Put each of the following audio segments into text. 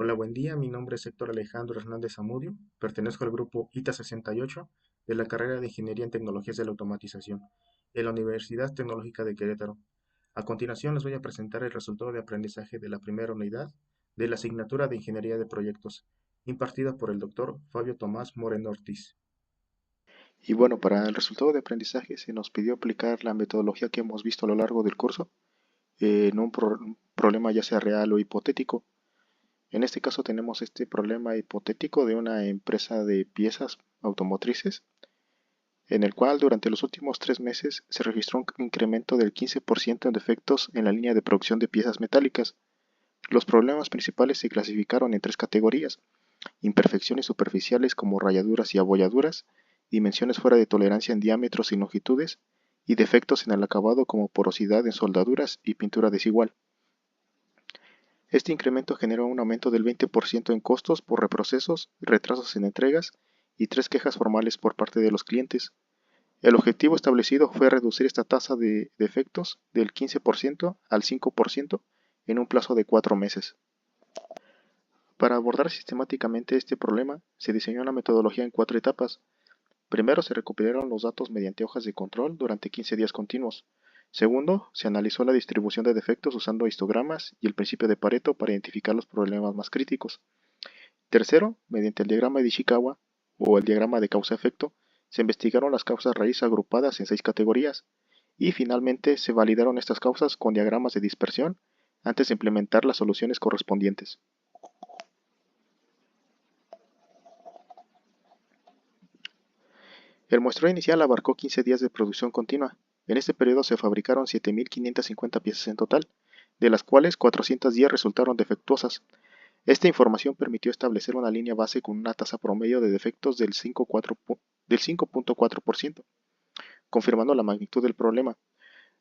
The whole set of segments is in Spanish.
Hola, buen día. Mi nombre es Héctor Alejandro Hernández Zamudio. Pertenezco al grupo ITA 68 de la carrera de Ingeniería en Tecnologías de la Automatización en la Universidad Tecnológica de Querétaro. A continuación les voy a presentar el resultado de aprendizaje de la primera unidad de la asignatura de Ingeniería de Proyectos, impartida por el doctor Fabio Tomás Moreno Ortiz. Y bueno, para el resultado de aprendizaje se nos pidió aplicar la metodología que hemos visto a lo largo del curso en un problema ya sea real o hipotético. En este caso tenemos este problema hipotético de una empresa de piezas automotrices, en el cual durante los últimos 3 meses se registró un incremento del 15% en defectos en la línea de producción de piezas metálicas. Los problemas principales se clasificaron en tres categorías: imperfecciones superficiales como rayaduras y abolladuras, dimensiones fuera de tolerancia en diámetros y longitudes, y defectos en el acabado como porosidad en soldaduras y pintura desigual. Este incremento generó un aumento del 20% en costos por reprocesos, retrasos en entregas y 3 quejas formales por parte de los clientes. El objetivo establecido fue reducir esta tasa de defectos del 15% al 5% en un plazo de 4 meses. Para abordar sistemáticamente este problema, se diseñó una metodología en 4 etapas. Primero, se recuperaron los datos mediante hojas de control durante 15 días continuos. Segundo, se analizó la distribución de defectos usando histogramas y el principio de Pareto para identificar los problemas más críticos. Tercero, mediante el diagrama de Ishikawa o el diagrama de causa-efecto, se investigaron las causas raíz agrupadas en 6 categorías. Y finalmente, se validaron estas causas con diagramas de dispersión antes de implementar las soluciones correspondientes. El muestreo inicial abarcó 15 días de producción continua. En este periodo se fabricaron 7.550 piezas en total, de las cuales 410 resultaron defectuosas. Esta información permitió establecer una línea base con una tasa promedio de defectos del 5.4%, confirmando la magnitud del problema.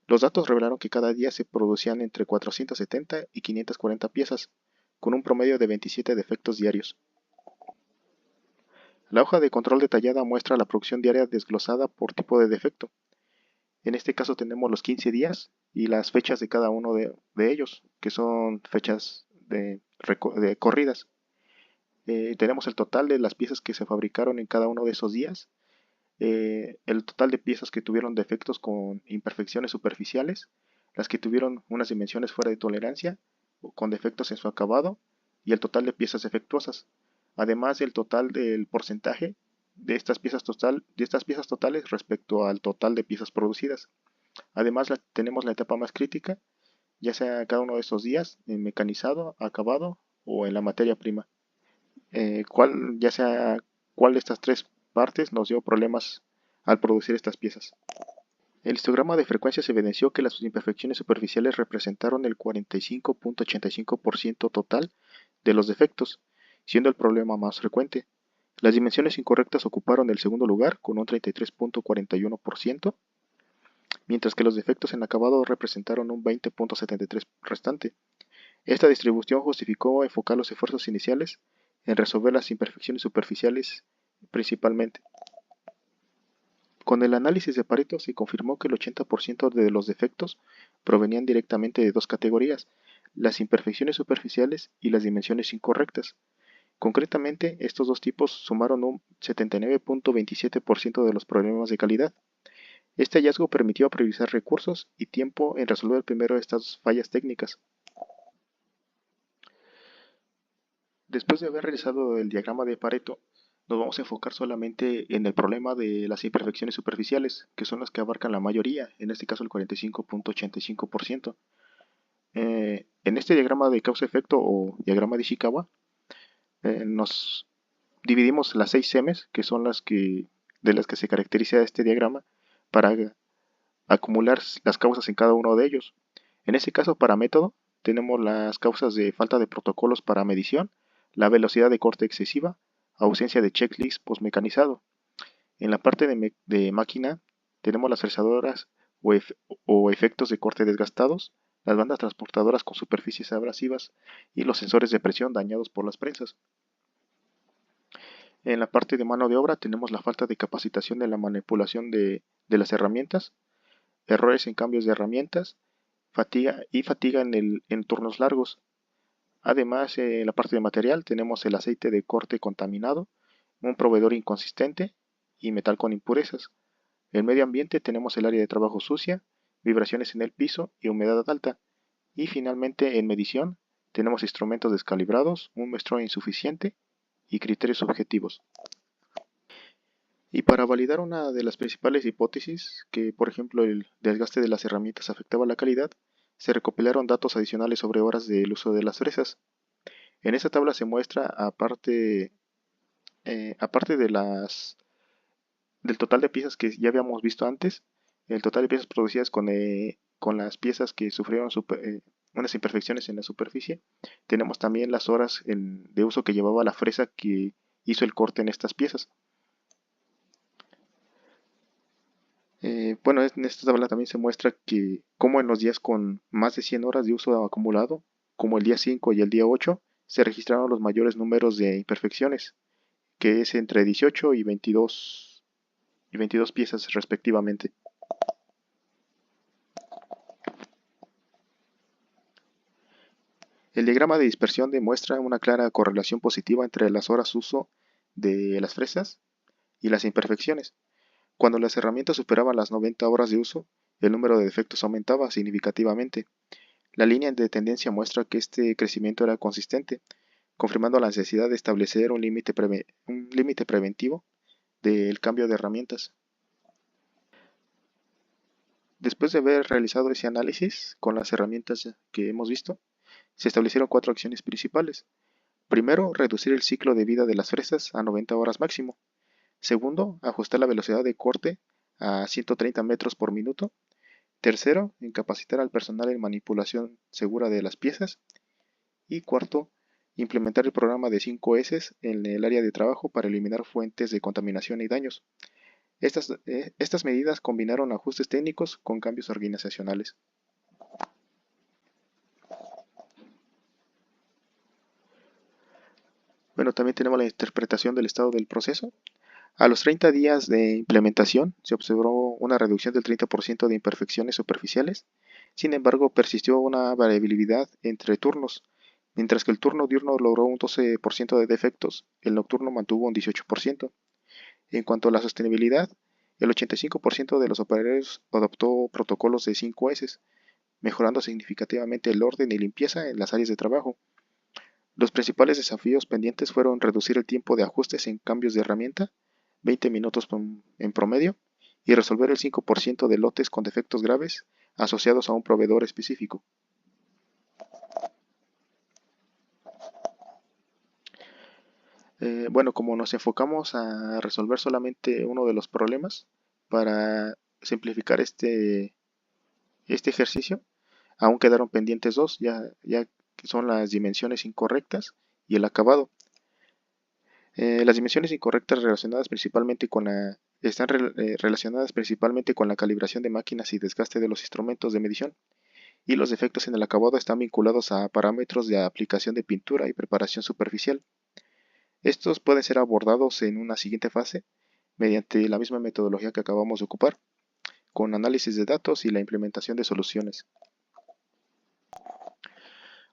Los datos revelaron que cada día se producían entre 470 y 540 piezas, con un promedio de 27 defectos diarios. La hoja de control detallada muestra la producción diaria desglosada por tipo de defecto. En este caso tenemos los 15 días y las fechas de cada uno de ellos, que son fechas de corridas. Tenemos el total de las piezas que se fabricaron en cada uno de esos días, el total de piezas que tuvieron defectos con imperfecciones superficiales, las que tuvieron unas dimensiones fuera de tolerancia o con defectos en su acabado, y el total de piezas defectuosas, además del total del porcentaje de estas piezas totales respecto al total de piezas producidas. Además, tenemos la etapa más crítica, ya sea cada uno de estos días, en mecanizado, acabado o en la materia prima. Ya sea cuál de estas tres partes nos dio problemas al producir estas piezas. El histograma de frecuencias evidenció que las imperfecciones superficiales representaron el 45.85% total de los defectos, siendo el problema más frecuente. Las dimensiones incorrectas ocuparon el segundo lugar con un 33.41%, mientras que los defectos en acabado representaron un 20.73% restante. Esta distribución justificó enfocar los esfuerzos iniciales en resolver las imperfecciones superficiales principalmente. Con el análisis de Pareto se confirmó que el 80% de los defectos provenían directamente de dos categorías: las imperfecciones superficiales y las dimensiones incorrectas. Concretamente, estos dos tipos sumaron un 79.27% de los problemas de calidad. Este hallazgo permitió priorizar recursos y tiempo en resolver primero estas fallas técnicas. Después de haber realizado el diagrama de Pareto, nos vamos a enfocar solamente en el problema de las imperfecciones superficiales, que son las que abarcan la mayoría, en este caso el 45.85%. En este diagrama de causa-efecto o diagrama de Ishikawa, nos dividimos las 6 M's, que son de las que se caracteriza este diagrama, para acumular las causas en cada uno de ellos. En este caso, para método, tenemos las causas de falta de protocolos para medición, la velocidad de corte excesiva, ausencia de checklist postmecanizado. En la parte de máquina, tenemos las fresadoras o efectos de corte desgastados, las bandas transportadoras con superficies abrasivas y los sensores de presión dañados por las prensas. En la parte de mano de obra tenemos la falta de capacitación de la manipulación de las herramientas, errores en cambios de herramientas, fatiga en turnos largos. Además, en la parte de material tenemos el aceite de corte contaminado, un proveedor inconsistente y metal con impurezas. En medio ambiente tenemos el área de trabajo sucia, vibraciones en el piso y humedad alta. Y finalmente, en medición, tenemos instrumentos descalibrados, un muestreo insuficiente y criterios subjetivos. Y para validar una de las principales hipótesis, que por ejemplo el desgaste de las herramientas afectaba la calidad, se recopilaron datos adicionales sobre horas del uso de las fresas. En esta tabla se muestra, aparte del total de piezas que ya habíamos visto antes, el total de piezas producidas con las piezas que sufrieron unas imperfecciones en la superficie, tenemos también las horas de uso que llevaba la fresa que hizo el corte en estas piezas. Bueno, en esta tabla también se muestra que como en los días con más de 100 horas de uso acumulado, como el día 5 y el día 8, se registraron los mayores números de imperfecciones, que es entre 18 y 22 piezas respectivamente. El diagrama de dispersión demuestra una clara correlación positiva entre las horas uso de las fresas y las imperfecciones. Cuando las herramientas superaban las 90 horas de uso, el número de defectos aumentaba significativamente. La línea de tendencia muestra que este crecimiento era consistente, confirmando la necesidad de establecer un límite preventivo del cambio de herramientas. Después de haber realizado ese análisis con las herramientas que hemos visto, se establecieron 4 acciones principales. Primero, reducir el ciclo de vida de las fresas a 90 horas máximo. Segundo, ajustar la velocidad de corte a 130 metros por minuto. Tercero, incapacitar al personal en manipulación segura de las piezas. Y cuarto, implementar el programa de 5S en el área de trabajo para eliminar fuentes de contaminación y daños. Estas medidas combinaron ajustes técnicos con cambios organizacionales. Bueno, también tenemos la interpretación del estado del proceso. A los 30 días de implementación se observó una reducción del 30% de imperfecciones superficiales. Sin embargo, persistió una variabilidad entre turnos. Mientras que el turno diurno logró un 12% de defectos, el nocturno mantuvo un 18%. En cuanto a la sostenibilidad, el 85% de los operarios adoptó protocolos de 5S, mejorando significativamente el orden y limpieza en las áreas de trabajo. Los principales desafíos pendientes fueron reducir el tiempo de ajustes en cambios de herramienta, 20 minutos en promedio, y resolver el 5% de lotes con defectos graves asociados a un proveedor específico. Bueno, como nos enfocamos a resolver solamente uno de los problemas, para simplificar este ejercicio, aún quedaron pendientes dos, ya que son las dimensiones incorrectas y el acabado. Las dimensiones incorrectas están relacionadas principalmente con la calibración de máquinas y desgaste de los instrumentos de medición, y los defectos en el acabado están vinculados a parámetros de aplicación de pintura y preparación superficial. Estos pueden ser abordados en una siguiente fase mediante la misma metodología que acabamos de ocupar, con análisis de datos y la implementación de soluciones.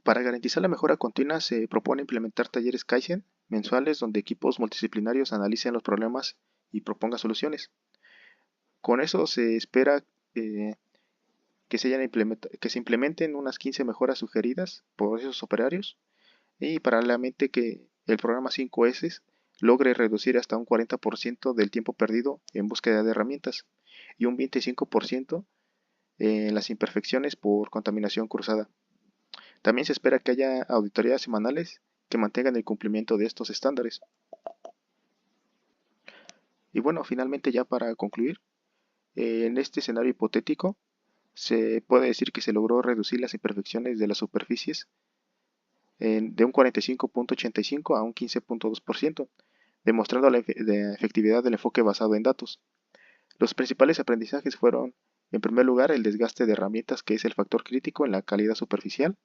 Para garantizar la mejora continua se propone implementar talleres Kaizen mensuales donde equipos multidisciplinarios analicen los problemas y propongan soluciones. Con eso se espera que se implementen unas 15 mejoras sugeridas por esos operarios y paralelamente que el programa 5S logre reducir hasta un 40% del tiempo perdido en búsqueda de herramientas y un 25% en las imperfecciones por contaminación cruzada. También se espera que haya auditorías semanales que mantengan el cumplimiento de estos estándares. Y bueno, finalmente ya para concluir, en este escenario hipotético se puede decir que se logró reducir las imperfecciones de las superficies de un 45.85 a un 15.2%, demostrando la efectividad del enfoque basado en datos. Los principales aprendizajes fueron, en primer lugar, el desgaste de herramientas, que es el factor crítico en la calidad superficial.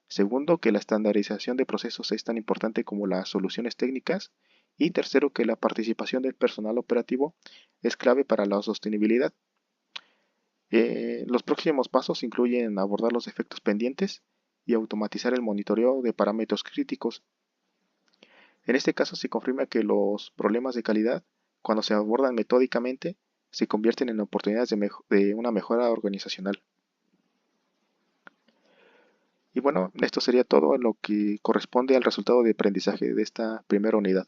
Segundo, que la estandarización de procesos es tan importante como las soluciones técnicas. Y tercero, que la participación del personal operativo es clave para la sostenibilidad. Los próximos pasos incluyen abordar los efectos pendientes y automatizar el monitoreo de parámetros críticos. En este caso se confirma que los problemas de calidad, cuando se abordan metódicamente, se convierten en oportunidades de una mejora organizacional. Y bueno, esto sería todo en lo que corresponde al resultado de aprendizaje de esta primera unidad.